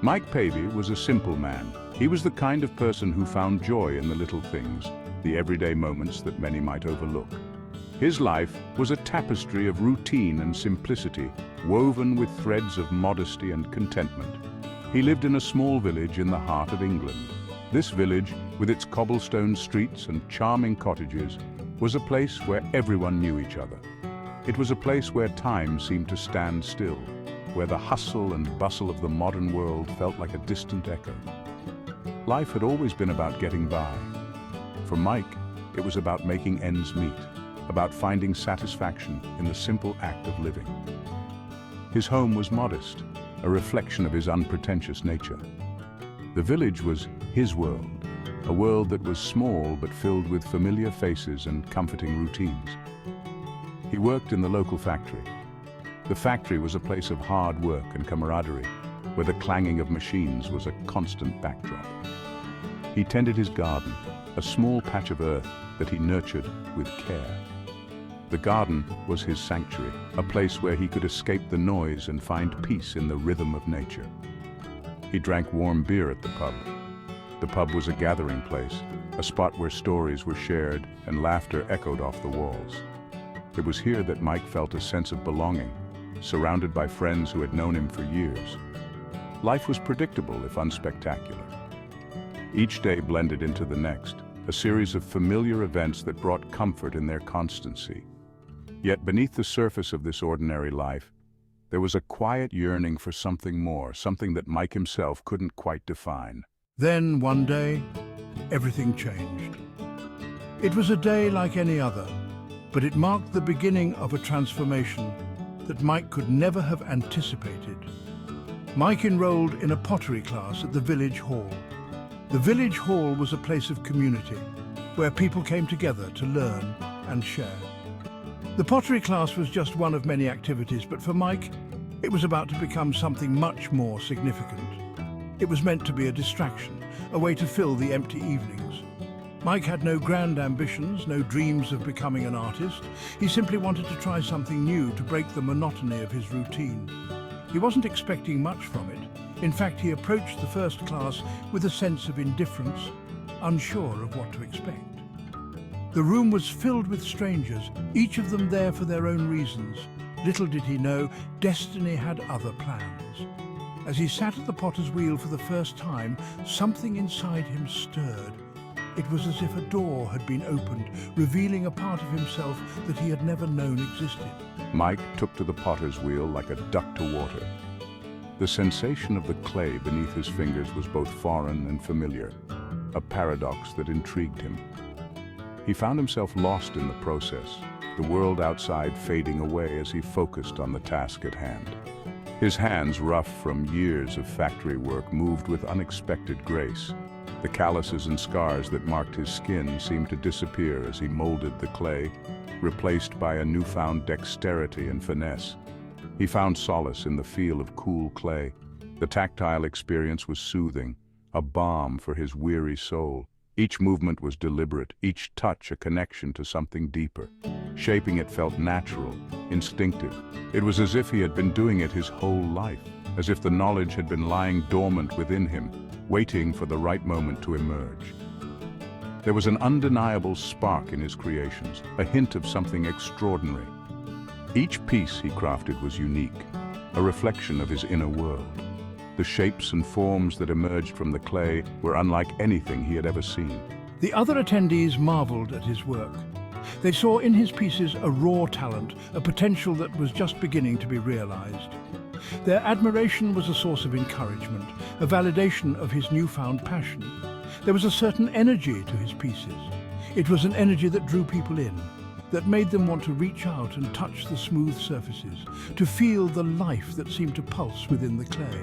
Mike Pavey was a simple man. He was the kind of person who found joy in the little things, the everyday moments that many might overlook. His life was a tapestry of routine and simplicity, woven with threads of modesty and contentment. He lived in a small village in the heart of England. This village, with its cobblestone streets and charming cottages, was a place where everyone knew each other. It was a place where time seemed to stand still, where the hustle and bustle of the modern world felt like a distant echo. Life had always been about getting by. For Mike, it was about making ends meet, about finding satisfaction in the simple act of living. His home was modest, a reflection of his unpretentious nature. The village was his world, a world that was small but filled with familiar faces and comforting routines. He worked in the local factory. The factory was a place of hard work and camaraderie, where the clanging of machines was a constant backdrop. He tended his garden, a small patch of earth that he nurtured with care. The garden was his sanctuary, a place where he could escape the noise and find peace in the rhythm of nature. He drank warm beer at the pub. The pub was a gathering place, a spot where stories were shared and laughter echoed off the walls. It was here that Mike felt a sense of belonging, surrounded by friends who had known him for years. Life was predictable if unspectacular. Each day blended into the next, a series of familiar events that brought comfort in their constancy. Yet beneath the surface of this ordinary life, there was a quiet yearning for something more, something that Mike himself couldn't quite define. Then, one day, everything changed. It was a day like any other, but it marked the beginning of a transformation that Mike could never have anticipated. Mike enrolled in a pottery class at the village hall. The village hall was a place of community, where people came together to learn and share. The pottery class was just one of many activities, but for Mike, it was about to become something much more significant. It was meant to be a distraction, a way to fill the empty evenings. Mike had no grand ambitions, no dreams of becoming an artist. He simply wanted to try something new to break the monotony of his routine. He wasn't expecting much from it. In fact, he approached the first class with a sense of indifference, unsure of what to expect. The room was filled with strangers, each of them there for their own reasons. Little did he know, destiny had other plans. As he sat at the potter's wheel for the first time, something inside him stirred. It was as if a door had been opened, revealing a part of himself that he had never known existed. Mike took to the potter's wheel like a duck to water. The sensation of the clay beneath his fingers was both foreign and familiar, a paradox that intrigued him. He found himself lost in the process, the world outside fading away as he focused on the task at hand. His hands, rough from years of factory work, moved with unexpected grace. The calluses and scars that marked his skin seemed to disappear as he molded the clay, replaced by a newfound dexterity and finesse. He found solace in the feel of cool clay. The tactile experience was soothing, a balm for his weary soul. Each movement was deliberate, each touch a connection to something deeper. Shaping it felt natural, instinctive. It was as if he had been doing it his whole life, as if the knowledge had been lying dormant within him, waiting for the right moment to emerge. There was an undeniable spark in his creations, a hint of something extraordinary. Each piece he crafted was unique, a reflection of his inner world. The shapes and forms that emerged from the clay were unlike anything he had ever seen. The other attendees marveled at his work. They saw in his pieces a raw talent, a potential that was just beginning to be realized. Their admiration was a source of encouragement, a validation of his newfound passion. There was a certain energy to his pieces. It was an energy that drew people in, that made them want to reach out and touch the smooth surfaces, to feel the life that seemed to pulse within the clay.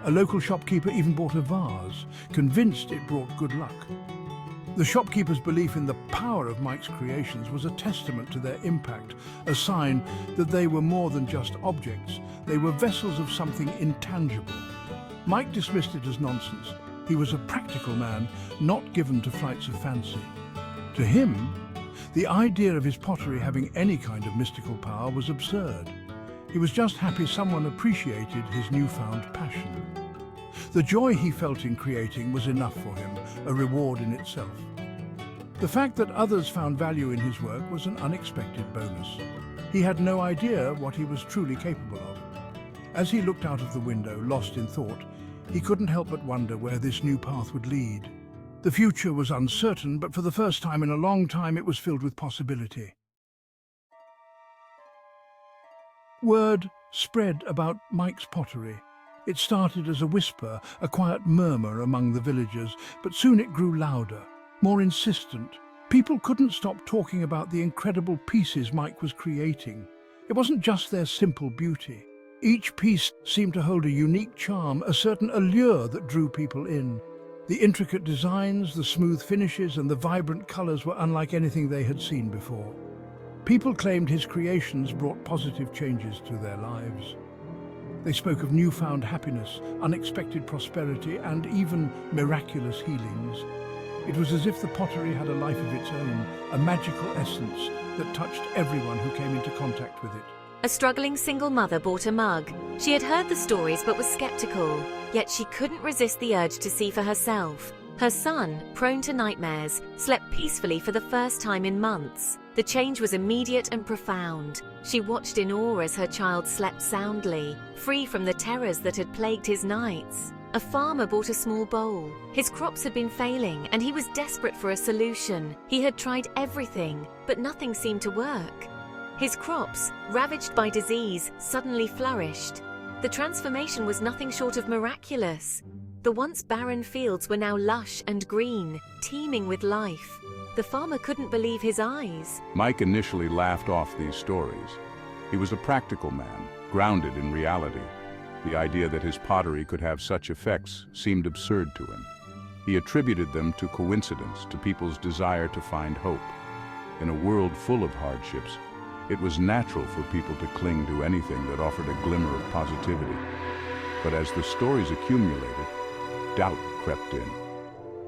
A local shopkeeper even bought a vase, convinced it brought good luck. The shopkeeper's belief in the power of Mike's creations was a testament to their impact, a sign that they were more than just objects. They were vessels of something intangible. Mike dismissed it as nonsense. He was a practical man, not given to flights of fancy. To him, the idea of his pottery having any kind of mystical power was absurd. He was just happy someone appreciated his newfound passion. The joy he felt in creating was enough for him, a reward in itself. The fact that others found value in his work was an unexpected bonus. He had no idea what he was truly capable of. As he looked out of the window, lost in thought, he couldn't help but wonder where this new path would lead. The future was uncertain, but for the first time in a long time it was filled with possibility. Word spread about Mike's pottery. It started as a whisper, a quiet murmur among the villagers, but soon it grew louder, more insistent. People couldn't stop talking about the incredible pieces Mike was creating. It wasn't just their simple beauty. Each piece seemed to hold a unique charm, a certain allure that drew people in. The intricate designs, the smooth finishes, and the vibrant colors were unlike anything they had seen before. People claimed his creations brought positive changes to their lives. They spoke of newfound happiness, unexpected prosperity, and even miraculous healings. It was as if the pottery had a life of its own, a magical essence that touched everyone who came into contact with it. A struggling single mother bought a mug. She had heard the stories but was skeptical, yet she couldn't resist the urge to see for herself. Her son, prone to nightmares, slept peacefully for the first time in months. The change was immediate and profound. She watched in awe as her child slept soundly, free from the terrors that had plagued his nights. A farmer bought a small bowl. His crops had been failing, and he was desperate for a solution. He had tried everything, but nothing seemed to work. His crops, ravaged by disease, suddenly flourished. The transformation was nothing short of miraculous. The once barren fields were now lush and green, teeming with life. The farmer couldn't believe his eyes. Mike initially laughed off these stories. He was a practical man, grounded in reality. The idea that his pottery could have such effects seemed absurd to him. He attributed them to coincidence, to people's desire to find hope. In a world full of hardships, it was natural for people to cling to anything that offered a glimmer of positivity. But as the stories accumulated, doubt crept in.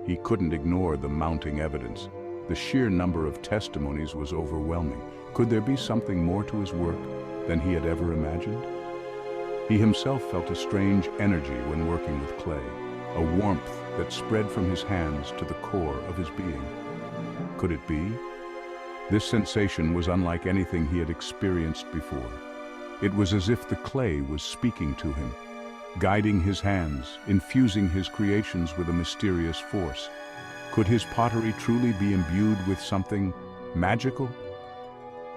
He couldn't ignore the mounting evidence. The sheer number of testimonies was overwhelming. Could there be something more to his work than he had ever imagined? He himself felt a strange energy when working with clay, a warmth that spread from his hands to the core of his being. Could it be? This sensation was unlike anything he had experienced before. It was as if the clay was speaking to him, guiding his hands, infusing his creations with a mysterious force. Could his pottery truly be imbued with something magical?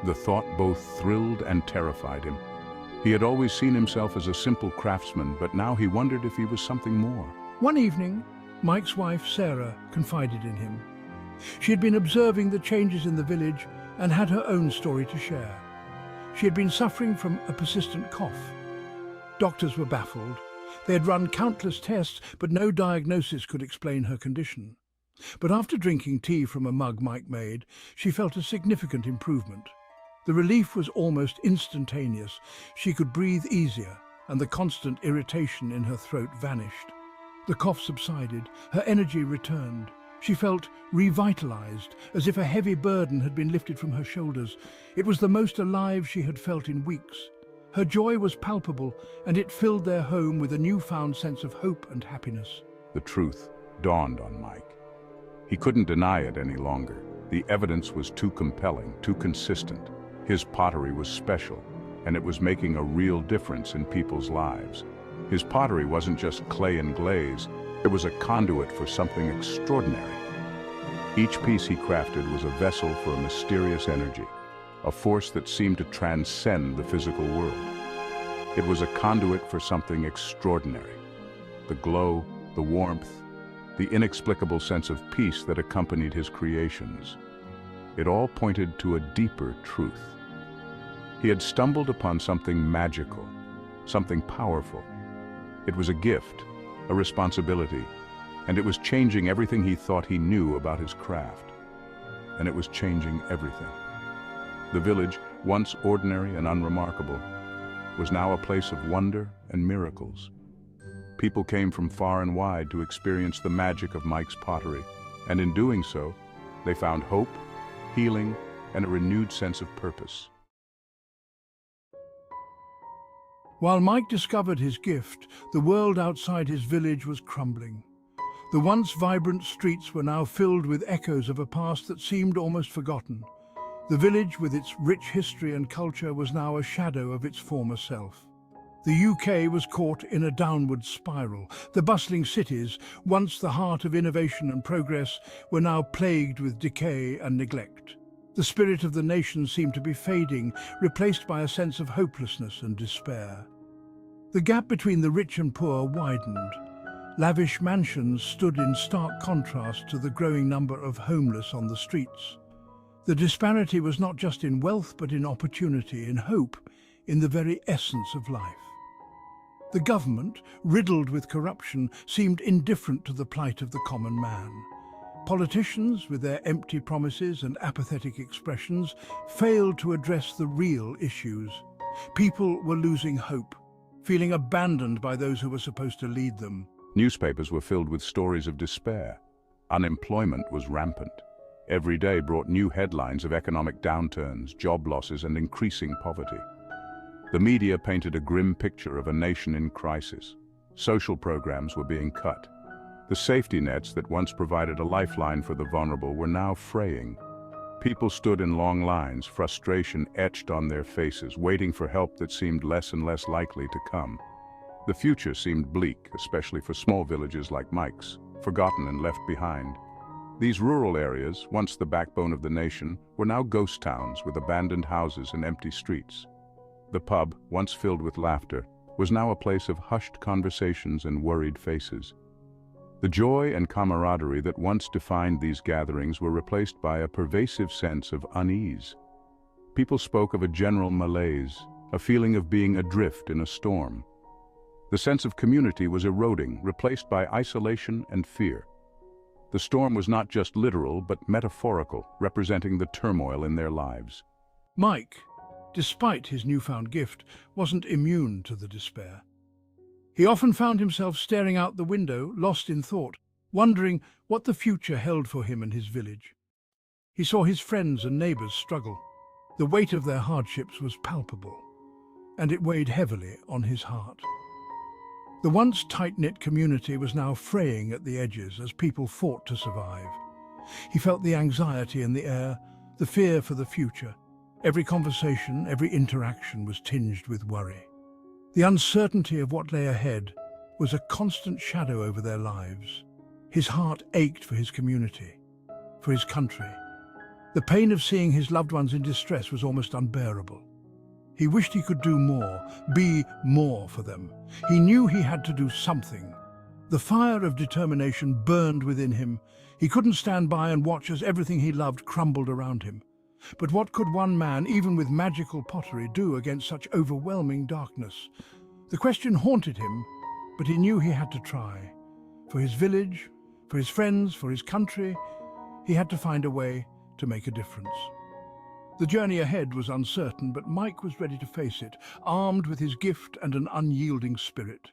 The thought both thrilled and terrified him. He had always seen himself as a simple craftsman, but now he wondered if he was something more. One evening, Mike's wife, Sarah, confided in him. She had been observing the changes in the village and had her own story to share. She had been suffering from a persistent cough. Doctors were baffled. They had run countless tests, but no diagnosis could explain her condition. But after drinking tea from a mug Mike made, she felt a significant improvement. The relief was almost instantaneous. She could breathe easier, and the constant irritation in her throat vanished. The cough subsided, her energy returned. She felt revitalized, as if a heavy burden had been lifted from her shoulders. It was the most alive she had felt in weeks. Her joy was palpable, and it filled their home with a newfound sense of hope and happiness. The truth dawned on Mike. He couldn't deny it any longer. The evidence was too compelling, too consistent. His pottery was special, and it was making a real difference in people's lives. His pottery wasn't just clay and glaze. It was a conduit for something extraordinary. Each piece he crafted was a vessel for a mysterious energy, a force that seemed to transcend the physical world. It was a conduit for something extraordinary. The glow, the warmth, the inexplicable sense of peace that accompanied his creations. It all pointed to a deeper truth. He had stumbled upon something magical, something powerful. It was a gift, a responsibility, and it was changing everything he thought he knew about his craft. And it was changing everything. The village, once ordinary and unremarkable, was now a place of wonder and miracles. People came from far and wide to experience the magic of Mike's pottery, and in doing so, they found hope, healing, and a renewed sense of purpose. While Mike discovered his gift, the world outside his village was crumbling. The once vibrant streets were now filled with echoes of a past that seemed almost forgotten. The village, with its rich history and culture, was now a shadow of its former self. The UK was caught in a downward spiral. The bustling cities, once the heart of innovation and progress, were now plagued with decay and neglect. The spirit of the nation seemed to be fading, replaced by a sense of hopelessness and despair. The gap between the rich and poor widened. Lavish mansions stood in stark contrast to the growing number of homeless on the streets. The disparity was not just in wealth, but in opportunity, in hope, in the very essence of life. The government, riddled with corruption, seemed indifferent to the plight of the common man. Politicians, with their empty promises and apathetic expressions, failed to address the real issues. People were losing hope, feeling abandoned by those who were supposed to lead them. Newspapers were filled with stories of despair. Unemployment was rampant. Every day brought new headlines of economic downturns, job losses, and increasing poverty. The media painted a grim picture of a nation in crisis. Social programs were being cut. The safety nets that once provided a lifeline for the vulnerable were now fraying. People stood in long lines, frustration etched on their faces, waiting for help that seemed less and less likely to come. The future seemed bleak, especially for small villages like Mike's, forgotten and left behind. These rural areas, once the backbone of the nation, were now ghost towns with abandoned houses and empty streets. The pub, once filled with laughter, was now a place of hushed conversations and worried faces. The joy and camaraderie that once defined these gatherings were replaced by a pervasive sense of unease. People spoke of a general malaise, a feeling of being adrift in a storm. The sense of community was eroding, replaced by isolation and fear. The storm was not just literal, but metaphorical, representing the turmoil in their lives. Mike, despite his newfound gift, wasn't immune to the despair. He often found himself staring out the window, lost in thought, wondering what the future held for him and his village. He saw his friends and neighbors struggle. The weight of their hardships was palpable, and it weighed heavily on his heart. The once tight-knit community was now fraying at the edges as people fought to survive. He felt the anxiety in the air, the fear for the future. Every conversation, every interaction was tinged with worry. The uncertainty of what lay ahead was a constant shadow over their lives. His heart ached for his community, for his country. The pain of seeing his loved ones in distress was almost unbearable. He wished he could do more, be more for them. He knew he had to do something. The fire of determination burned within him. He couldn't stand by and watch as everything he loved crumbled around him. But what could one man, even with magical pottery, do against such overwhelming darkness? The question haunted him, but he knew he had to try. For his village, for his friends, for his country, he had to find a way to make a difference. The journey ahead was uncertain, but Mike was ready to face it, armed with his gift and an unyielding spirit.